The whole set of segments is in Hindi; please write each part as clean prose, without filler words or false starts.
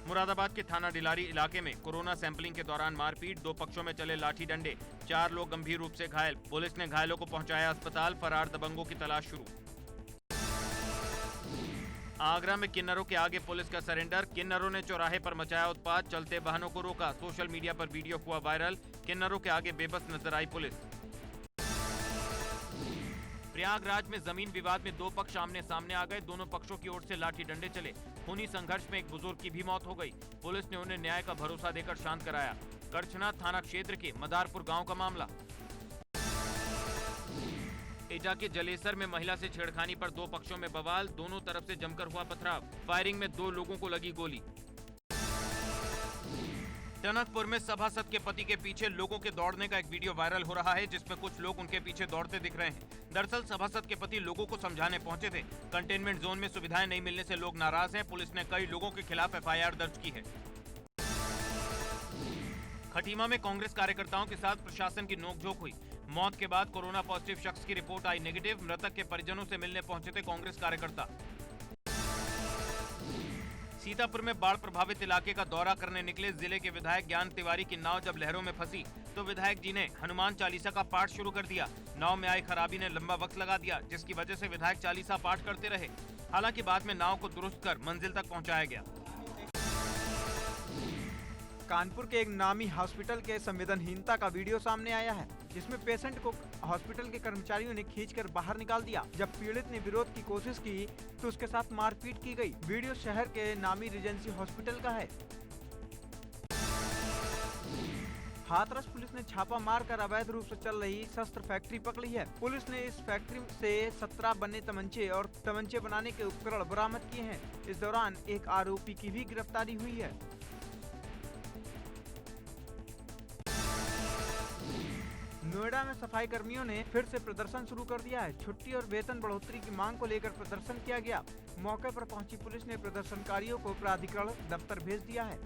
मुरादाबाद के थाना डिलारी इलाके में कोरोना सैंपलिंग के दौरान मारपीट, 2 पक्षों में चले लाठी डंडे, 4 लोग गंभीर रूप से घायल। पुलिस ने घायलों को पहुंचाया अस्पताल, फरार दबंगों की तलाश शुरू। आगरा में किन्नरों के आगे पुलिस का सरेंडर, किन्नरों ने चौराहे पर मचाया उत्पात, चलते वाहनों को रोका। सोशल मीडिया पर वीडियो हुआ वायरल, किन्नरों के आगे बेबस नजर आई पुलिस। प्रयागराज में जमीन विवाद में 2 पक्ष आमने सामने आ गए, दोनों पक्षों की ओर से लाठी डंडे चले। खूनी संघर्ष में एक बुजुर्ग की भी मौत हो गई। पुलिस ने उन्हें न्याय का भरोसा देकर शांत कराया। करछना थाना क्षेत्र के मदारपुर गांव का मामला। एटा के जलेसर में महिला से छेड़खानी पर 2 पक्षों में बवाल, दोनों तरफ से जमकर हुआ पथराव। फायरिंग में 2 लोगों को लगी गोली। टनकपुर में सभासद के पति के पीछे लोगों के दौड़ने का एक वीडियो वायरल हो रहा है, जिसमें कुछ लोग उनके पीछे दौड़ते दिख रहे हैं। दरअसल सभासद के पति लोगों को समझाने पहुंचे थे। कंटेनमेंट जोन में सुविधाएं नहीं मिलने से लोग नाराज हैं। पुलिस ने कई लोगों के खिलाफ एफआईआर दर्ज की है। खटीमा में कांग्रेस कार्यकर्ताओं के साथ प्रशासन की नोकझोंक हुई। मौत के बाद कोरोना पॉजिटिव शख्स की रिपोर्ट आई नेगेटिव। मृतक के परिजनों से मिलने पहुंचे थे कांग्रेस कार्यकर्ता। सीतापुर में बाढ़ प्रभावित इलाके का दौरा करने निकले जिले के विधायक ज्ञान तिवारी की नाव जब लहरों में फंसी तो विधायक जी ने हनुमान चालीसा का पाठ शुरू कर दिया। नाव में आई खराबी ने लंबा वक्त लगा दिया, जिसकी वजह से विधायक चालीसा पाठ करते रहे। हालांकि बाद में नाव को दुरुस्त कर मंजिल तक पहुंचाया गया। कानपुर के एक नामी हॉस्पिटल के संवेदनहीनता का वीडियो सामने आया है, जिसमें पेशेंट को हॉस्पिटल के कर्मचारियों ने खींचकर बाहर निकाल दिया। जब पीड़ित ने विरोध की कोशिश की तो उसके साथ मारपीट की गई। वीडियो शहर के नामी रीजेंसी हॉस्पिटल का है। हाथरस पुलिस ने छापा मारकर अवैध रूप से चल रही शस्त्र फैक्ट्री पकड़ी है। पुलिस ने इस फैक्ट्री से 17 बने तमंचे और तमंचे बनाने के उपकरण बरामद किए हैं। इस दौरान एक आरोपी की भी गिरफ्तारी हुई है। नोएडा में सफाई कर्मियों ने फिर से प्रदर्शन शुरू कर दिया है। छुट्टी और वेतन बढ़ोतरी की मांग को लेकर प्रदर्शन किया गया। मौके पर पहुंची पुलिस ने प्रदर्शनकारियों को प्राधिकरण दफ्तर भेज दिया है।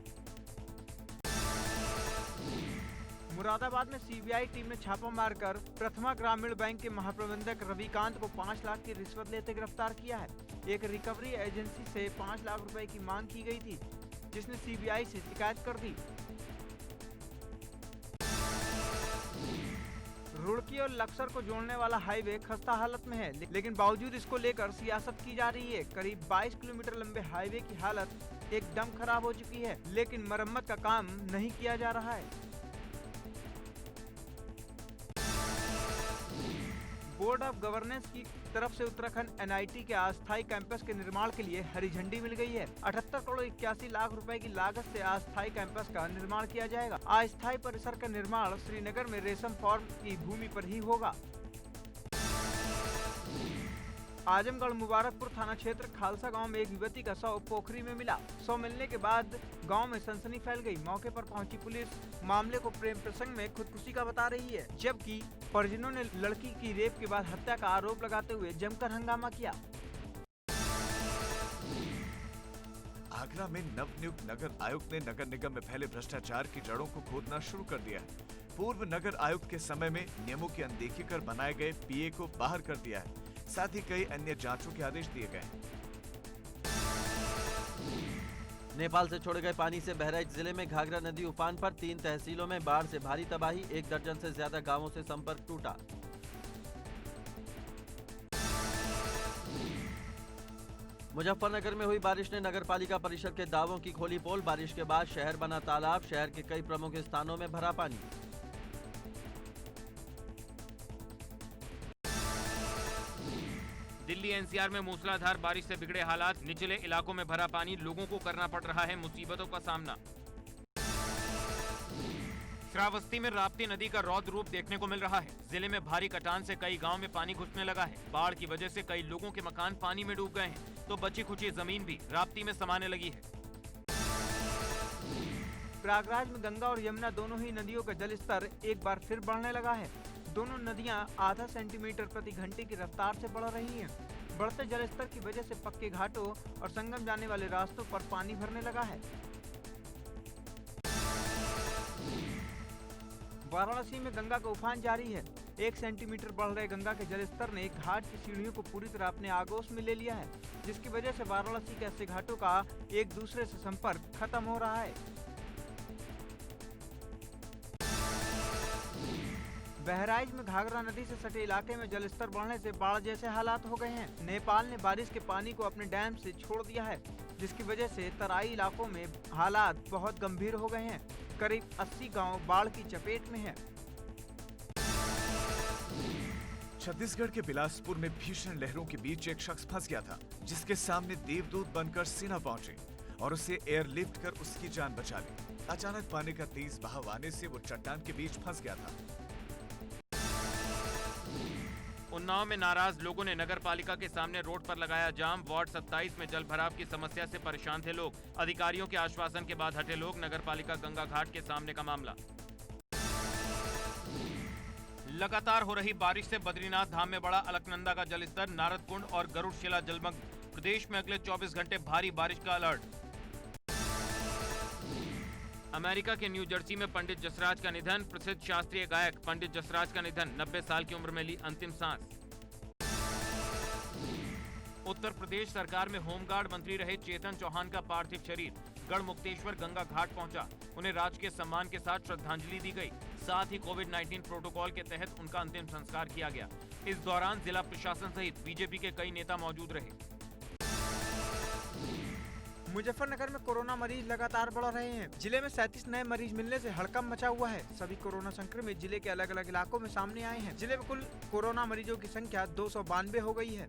मुरादाबाद में सीबीआई टीम ने छापा मारकर प्रथमा ग्रामीण बैंक के महाप्रबंधक रविकांत को 5 लाख की रिश्वत लेते गिरफ्तार किया है। एक रिकवरी एजेंसी से 5 लाख रुपए की मांग की गई थी, जिसने सीबीआई से शिकायत कर दी। रुड़की और लक्सर को जोड़ने वाला हाईवे खस्ता हालत में है, लेकिन बावजूद इसको लेकर सियासत की जा रही है। करीब 22 किलोमीटर लंबे हाईवे की हालत एकदम खराब हो चुकी है, लेकिन मरम्मत का काम नहीं किया जा रहा है। बोर्ड ऑफ गवर्नेंस की तरफ से उत्तराखंड एनआईटी के अस्थायी कैंपस के निर्माण के लिए हरी झंडी मिल गई है। 78 करोड़ 81 लाख रुपए की लागत से अस्थायी कैंपस का निर्माण किया जाएगा। अस्थायी परिसर का निर्माण श्रीनगर में रेशम फार्म की भूमि पर ही होगा। आजमगढ़ मुबारकपुर थाना क्षेत्र खालसा गांव में एक युवती का शव पोखरी में मिला। शव मिलने के बाद गांव में सनसनी फैल गई। मौके पर पहुंची पुलिस मामले को प्रेम प्रसंग में खुदकुशी का बता रही है, जबकि परिजनों ने लड़की की रेप के बाद हत्या का आरोप लगाते हुए जमकर हंगामा किया। आगरा में नवनियुक्त नगर आयुक्त ने नगर निगम में फैले भ्रष्टाचार की जड़ों को खोदना शुरू कर दिया है। पूर्व नगर आयुक्त के समय में नियमों की अनदेखी कर बनाए गए पीए को बाहर कर दिया है। साथ ही कई अन्य जांचों के आदेश दिए गए। नेपाल से छोड़े गए पानी से बहराइच जिले में घाघरा नदी उफान पर, 3 तहसीलों में बाढ़ से भारी तबाही, 1 दर्जन से ज्यादा गांवों से संपर्क टूटा। मुजफ्फरनगर में हुई बारिश ने नगरपालिका परिषद के दावों की खोली पोल। बारिश के बाद शहर बना तालाब, शहर के कई प्रमुख स्थानों में भरा पानी। दिल्ली एनसीआर में मूसलाधार बारिश से बिगड़े हालात, निचले इलाकों में भरा पानी, लोगों को करना पड़ रहा है मुसीबतों का सामना। श्रावस्ती में राप्ती नदी का रौद्र रूप देखने को मिल रहा है। जिले में भारी कटान से कई गांव में पानी घुसने लगा है। बाढ़ की वजह से कई लोगों के मकान पानी में डूब गए हैं, तो बची खुची जमीन भी राप्ती में समाने लगी है। प्रयागराज में गंगा और यमुना दोनों ही नदियों का जलस्तर एक बार फिर बढ़ने लगा है। दोनों नदियां आधा सेंटीमीटर प्रति घंटे की रफ्तार से बढ़ रही हैं। बढ़ते जलस्तर की वजह से पक्के घाटों और संगम जाने वाले रास्तों पर पानी भरने लगा है। वाराणसी में गंगा का उफान जारी है। 1 सेंटीमीटर बढ़ रहे गंगा के जलस्तर ने घाट की सीढ़ियों को पूरी तरह अपने आगोश में ले लिया है, जिसकी वजह से वाराणसी के ऐसे घाटों का एक दूसरे से संपर्क खत्म हो रहा है। बहराइच में घाघरा नदी से सटे इलाके में जलस्तर बढ़ने से बाढ़ जैसे हालात हो गए हैं। नेपाल ने बारिश के पानी को अपने डैम से छोड़ दिया है, जिसकी वजह से तराई इलाकों में हालात बहुत गंभीर हो गए हैं। करीब 80 गांव बाढ़ की चपेट में हैं। छत्तीसगढ़ के बिलासपुर में भीषण लहरों के बीच एक शख्स फंस गया था, जिसके सामने देवदूत बनकर सेना पहुंची और उसे एयरलिफ्ट कर उसकी जान बचा ली। अचानक पानी का तेज बहाव आने से वो चट्टान के बीच फंस गया था। उन्नाव में नाराज लोगों ने नगर पालिका के सामने रोड पर लगाया जाम। वार्ड 27 में जल भराव की समस्या से परेशान थे लोग। अधिकारियों के आश्वासन के बाद हटे लोग। नगर पालिका गंगा घाट के सामने का मामला। लगातार हो रही बारिश से बद्रीनाथ धाम में बढ़ा अलकनंदा का जलस्तर। नारद कुंड और गरुड़ शिला जलमग्न। प्रदेश में अगले 24 घंटे भारी बारिश का अलर्ट। अमेरिका के न्यू जर्सी में पंडित जसराज का निधन। प्रसिद्ध शास्त्रीय गायक पंडित जसराज का निधन। 90 साल की उम्र में ली अंतिम सांस। उत्तर प्रदेश सरकार में होमगार्ड मंत्री रहे चेतन चौहान का पार्थिव शरीर गढ़मुक्तेश्वर गंगा घाट पहुंचा। उन्हें राजकीय सम्मान के साथ श्रद्धांजलि दी गई। साथ ही कोविड-19 प्रोटोकॉल के तहत उनका अंतिम संस्कार किया गया। इस दौरान जिला प्रशासन सहित बीजेपी के कई नेता मौजूद रहे। मुजफ्फरनगर में कोरोना मरीज लगातार बढ़ रहे हैं। जिले में 37 नए मरीज मिलने से हड़कंप मचा हुआ है। सभी कोरोना संक्रमित जिले के अलग अलग इलाकों में सामने आए हैं। जिले में कुल कोरोना मरीजों की संख्या 292 हो गई है।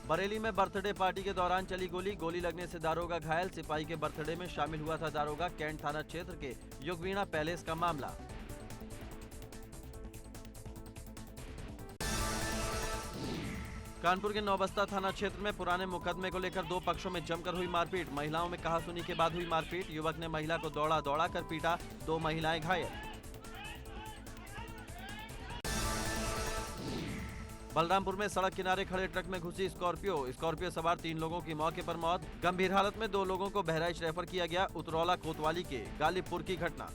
बरेली में बर्थडे पार्टी के दौरान चली गोली लगने से दारोगा घायल। सिपाही के बर्थडे में शामिल हुआ था दारोगा। कैंट थाना क्षेत्र के युगवीणा पैलेस का मामला। कानपुर के नौबस्ता थाना क्षेत्र में पुराने मुकदमे को लेकर दो पक्षों में जमकर हुई मारपीट। महिलाओं में कहासुनी के बाद हुई मारपीट। युवक ने महिला को दौड़ा कर पीटा। 2 महिलाएं घायल। बलरामपुर में सड़क किनारे खड़े ट्रक में घुसी स्कॉर्पियो सवार 3 लोगों की मौके पर मौत। गंभीर हालत में 2 लोगों को बहराइच रेफर किया गया। उतरौला कोतवाली के गालिबपुर की घटना।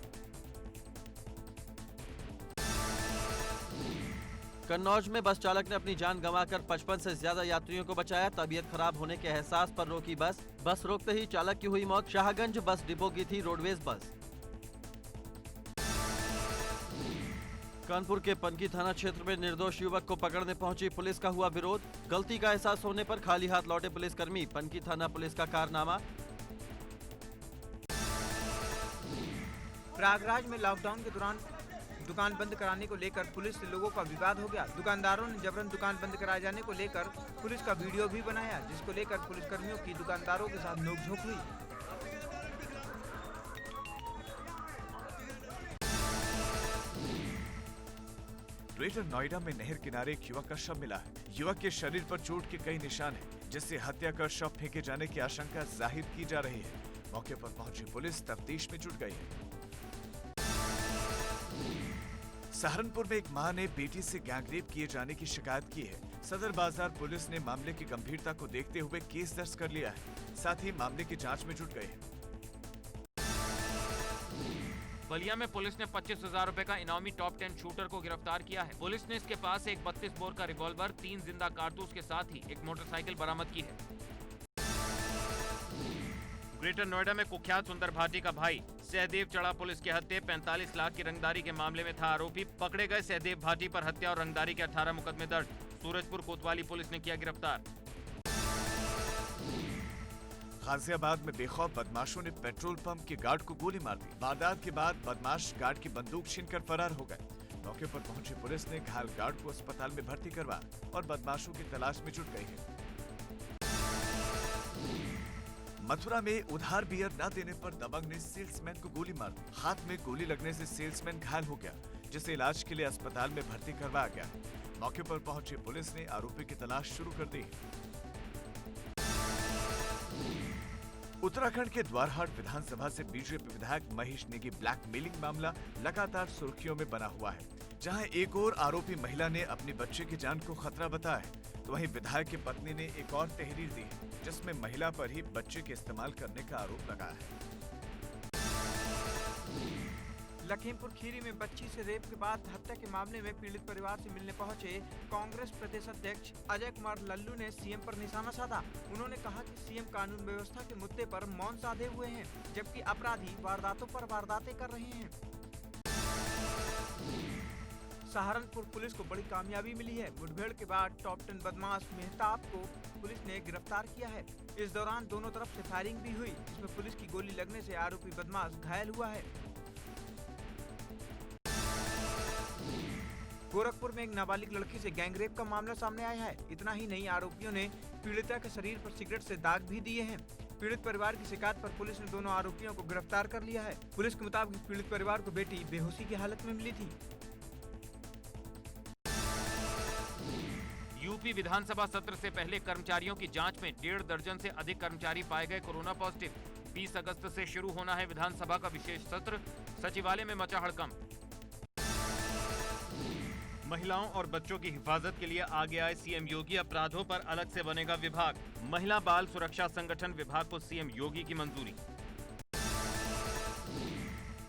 कन्नौज में बस चालक ने अपनी जान गंवाकर 55 से ज्यादा यात्रियों को बचाया। तबीयत खराब होने के एहसास पर रोकी बस रोकते ही चालक की हुई मौत। शाहगंज बस डिपो की थी रोडवेज बस। कानपुर के पनकी थाना क्षेत्र में निर्दोष युवक को पकड़ने पहुंची पुलिस का हुआ विरोध। गलती का एहसास होने पर खाली हाथ लौटे पुलिसकर्मी। पनकी थाना पुलिस का कारनामा। प्रयागराज में लॉकडाउन के दौरान दुकान बंद कराने को लेकर पुलिस से लोगों का विवाद हो गया। दुकानदारों ने जबरन दुकान बंद कराए जाने को लेकर पुलिस का वीडियो भी बनाया, जिसको लेकर पुलिसकर्मियों की दुकानदारों के साथ नोकझोंक हुई। ग्रेटर नोएडा में नहर किनारे एक युवक का शव मिला है। युवक के शरीर पर चोट के कई निशान हैं, जिससे हत्या कर शव फेंके जाने की आशंका जाहिर की जा रही है। मौके पर पहुंची पुलिस तफ्तीश में जुट गई है। सहारनपुर में एक मां ने बेटी से गैंगरेप किए जाने की शिकायत की है। सदर बाजार पुलिस ने मामले की गंभीरता को देखते हुए केस दर्ज कर लिया है। साथ ही मामले की जांच में जुट गई है। बलिया में पुलिस ने 25,000 रुपए का इनामी टॉप 10 शूटर को गिरफ्तार किया है। पुलिस ने इसके पास एक 32 बोर का रिवॉल्वर, 3 जिंदा कारतूस के साथ ही एक मोटरसाइकिल बरामद की है। ग्रेटर नोएडा में कुख्यात सुंदर भाटी का भाई सहदेव चढ़ा पुलिस के हत्थे। 45 लाख की रंगदारी के मामले में था आरोपी। पकड़े गए सहदेव भाटी पर हत्या और रंगदारी के 18 मुकदमे दर्ज। सूरजपुर कोतवाली पुलिस ने किया गिरफ्तार। गाजियाबाद में बेखौफ बदमाशों ने पेट्रोल पंप के गार्ड को गोली मार दी। वारदात के बाद बदमाश गार्ड की बंदूक छीनकर फरार हो गए। मौके पर पहुंची पुलिस ने घायल गार्ड को अस्पताल में भर्ती करवाया और बदमाशों की तलाश में जुट गई है। मथुरा में उधार बियर न देने पर दबंग ने सेल्समैन को गोली मार दी। हाथ में गोली लगने से सेल्समैन घायल हो गया, जिसे इलाज के लिए अस्पताल में भर्ती करवाया गया। मौके पर पहुंची पुलिस ने आरोपी की तलाश शुरू कर दी। उत्तराखंड के द्वारहाट विधानसभा से बीजेपी विधायक महेश नेगी ब्लैकमेलिंग मामला लगातार सुर्खियों में बना हुआ है। जहां एक और आरोपी महिला ने अपनी बच्चे की जान को खतरा बताया है, तो वहीं विधायक की पत्नी ने एक और तहरीर दी, जिसमें महिला पर ही बच्चे के इस्तेमाल करने का आरोप लगाया है। लखीमपुर खीरी में बच्ची से रेप के बाद हत्या के मामले में पीड़ित परिवार से मिलने पहुंचे कांग्रेस प्रदेश अध्यक्ष अजय कुमार लल्लू ने सीएम पर निशाना साधा। उन्होंने कहा कि सीएम कानून व्यवस्था के मुद्दे पर मौन साधे हुए हैं, जबकि अपराधी वारदातों पर वारदातें कर रहे हैं। सहारनपुर पुलिस को बड़ी कामयाबी मिली है। मुठभेड़ के बाद टॉप 10 बदमाश मेहताब को पुलिस ने गिरफ्तार किया है। इस दौरान दोनों तरफ से फायरिंग भी हुई, जिसमें पुलिस की गोली लगने से आरोपी बदमाश घायल हुआ है। गोरखपुर में एक नाबालिग लड़की से गैंगरेप का मामला सामने आया है। इतना ही नहीं, आरोपियों ने पीड़िता के शरीर पर सिगरेट से दाग भी दिए हैं। पीड़ित परिवार की शिकायत पर पुलिस ने दोनों आरोपियों को गिरफ्तार कर लिया है। पुलिस के मुताबिक पीड़ित परिवार को बेटी बेहोशी की हालत में मिली थी। यूपी विधानसभा सत्र से पहले कर्मचारियों की जांच में 1.5 दर्जन से अधिक कर्मचारी पाए गए कोरोना पॉजिटिव। 20 अगस्त से शुरू होना है विधानसभा का विशेष सत्र, सचिवालय में मचा हड़कंप। महिलाओं और बच्चों की हिफाजत के लिए आगे आए सीएम योगी, अपराधों पर अलग से बनेगा विभाग। महिला बाल सुरक्षा संगठन विभाग को सीएम योगी की मंजूरी।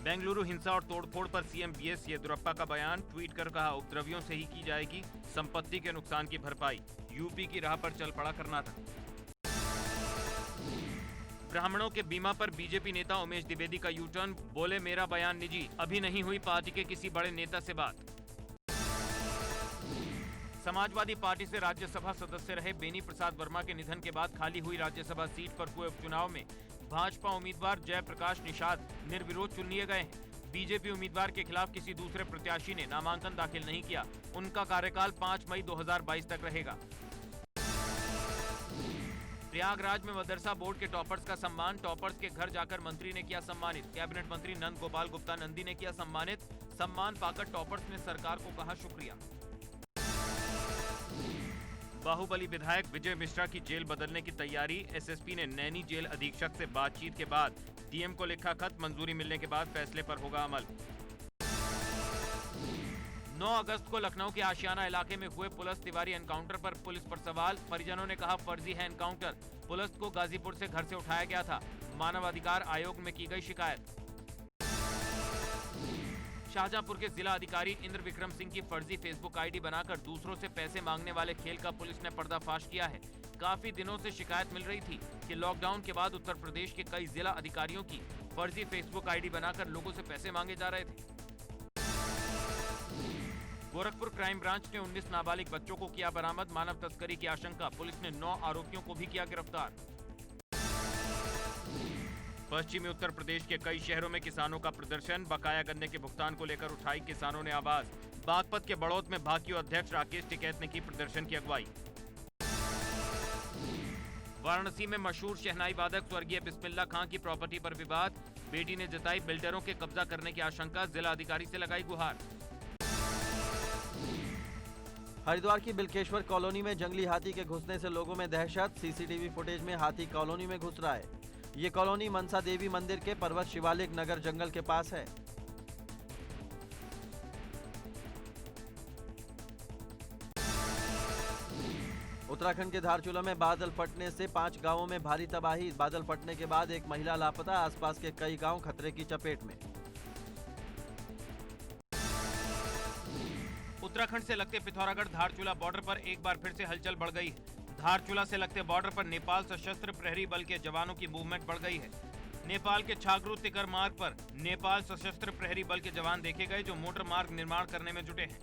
बेंगलुरु हिंसा और तोड़फोड़ पर सीएम बीएस येदियुरप्पा का बयान, ट्वीट कर कहा उपद्रवियों से ही की जाएगी संपत्ति के नुकसान की भरपाई। यूपी की राह पर चल पड़ा कर्नाटक। ब्राह्मणों के बीमा पर बीजेपी नेता उमेश द्विवेदी का यूटर्न, बोले मेरा बयान निजी, अभी नहीं हुई पार्टी के किसी बड़े नेता से बात। समाजवादी पार्टी से राज्यसभा सदस्य रहे बेनी प्रसाद वर्मा के निधन के बाद खाली हुई राज्यसभा सीट पर हुए उपचुनाव में भाजपा उम्मीदवार जयप्रकाश निषाद निर्विरोध चुन लिए गए हैं। बीजेपी उम्मीदवार के खिलाफ किसी दूसरे प्रत्याशी ने नामांकन दाखिल नहीं किया। उनका कार्यकाल 5 मई 2022 तक रहेगा। प्रयागराज में मदरसा बोर्ड के टॉपर्स का सम्मान, टॉपर्स के घर जाकर मंत्री ने किया सम्मानित। कैबिनेट मंत्री नंद गोपाल गुप्ता नंदी ने किया सम्मानित। सम्मान पाकर टॉपर्स ने सरकार को कहा शुक्रिया। बाहुबली विधायक विजय मिश्रा की जेल बदलने की तैयारी, एसएसपी ने नैनी जेल अधीक्षक से बातचीत के बाद डीएम को लिखा खत, मंजूरी मिलने के बाद फैसले पर होगा अमल। 9 अगस्त को लखनऊ के आशियाना इलाके में हुए पुलस तिवारी एनकाउंटर पर पुलिस पर सवाल, परिजनों ने कहा फर्जी है एनकाउंटर। पुलिस को गाजीपुर से घर से उठाया गया था। मानव अधिकार आयोग में की गई शिकायत। शाहजहांपुर के जिला अधिकारी इंद्र विक्रम सिंह की फर्जी फेसबुक आईडी बनाकर दूसरों से पैसे मांगने वाले खेल का पुलिस ने पर्दाफाश किया है। काफी दिनों से शिकायत मिल रही थी कि लॉकडाउन के बाद उत्तर प्रदेश के कई जिला अधिकारियों की फर्जी फेसबुक आईडी बनाकर लोगों से पैसे मांगे जा रहे थे। गोरखपुर क्राइम ब्रांच ने 19 नाबालिग बच्चों को किया बरामद। मानव तस्करी की आशंका, पुलिस ने 9 आरोपियों को भी किया गिरफ्तार। पश्चिमी उत्तर प्रदेश के कई शहरों में किसानों का प्रदर्शन, बकाया गन्ने के भुगतान को लेकर उठाई किसानों ने आवाज। बागपत के बड़ौत में भाकियू अध्यक्ष राकेश टिकैत ने की प्रदर्शन की अगुवाई। वाराणसी में मशहूर शहनाई वादक स्वर्गीय बिस्मिल्लाह खां की प्रॉपर्टी पर विवाद, बेटी ने जताई बिल्डरों के कब्जा करने की आशंका, जिला अधिकारी से लगाई गुहार। हरिद्वार की बिल्केश्वर कॉलोनी में जंगली हाथी के घुसने से लोगों में दहशत, सीसीटीवी फुटेज में हाथी कॉलोनी में घुस रहा है। ये कॉलोनी मनसा देवी मंदिर के पर्वत शिवालिक नगर जंगल के पास है। उत्तराखंड के धारचूला में बादल फटने से 5 गांवों में भारी तबाही। बादल फटने के बाद एक महिला लापता, आसपास के कई गांव खतरे की चपेट में। उत्तराखंड से लगते पिथौरागढ़ धारचूला बॉर्डर पर एक बार फिर से हलचल बढ़ गई है। धारचूला से लगते बॉर्डर पर नेपाल सशस्त्र प्रहरी बल के जवानों की मूवमेंट बढ़ गई है। नेपाल के छागरू तिकर मार्ग पर नेपाल सशस्त्र प्रहरी बल के जवान देखे गए, जो मोटर मार्ग निर्माण करने में जुटे हैं।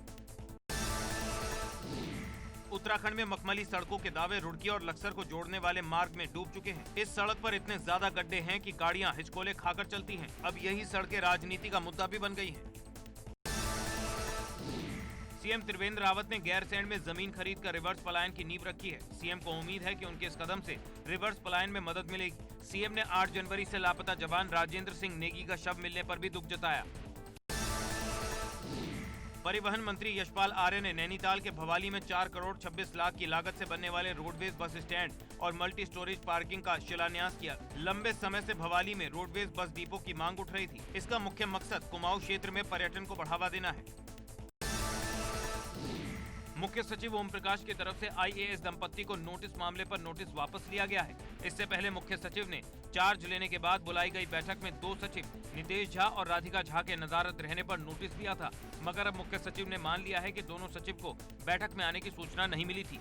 उत्तराखंड में मखमली सड़कों के दावे रुड़की और लक्सर को जोड़ने वाले मार्ग में डूब चुके हैं। इस सड़क पर इतने ज्यादा गड्ढे हैं कि गाड़ियां हिचकोले खाकर चलती हैं। अब यही सड़कें राजनीति का मुद्दा भी बन गई हैं। सीएम त्रिवेंद्र रावत ने गैरसैंण में जमीन खरीद कर रिवर्स पलायन की नींव रखी है। सीएम को उम्मीद है कि उनके इस कदम से रिवर्स पलायन में मदद मिलेगी। सीएम ने 8 जनवरी से लापता जवान राजेंद्र सिंह नेगी का शव मिलने पर भी दुख जताया। परिवहन मंत्री यशपाल आर्य ने नैनीताल के भवाली में 4 करोड़ 26 लाख की लागत से बनने वाले रोडवेज बस स्टैंड और मल्टी स्टोरेज पार्किंग का शिलान्यास किया। लंबे समय से भवाली में रोडवेज बस डिपो की मांग उठ रही थी। इसका मुख्य मकसद कुमाऊं क्षेत्र में पर्यटन को बढ़ावा देना है। मुख्य सचिव ओम प्रकाश की तरफ से आईएएस दंपत्ति को नोटिस मामले पर नोटिस वापस लिया गया है। इससे पहले मुख्य सचिव ने चार्ज लेने के बाद बुलाई गई बैठक में 2 सचिव नितेश झा और राधिका झा के नदारद रहने पर नोटिस दिया था, मगर अब मुख्य सचिव ने मान लिया है कि दोनों सचिव को बैठक में आने की सूचना नहीं मिली थी।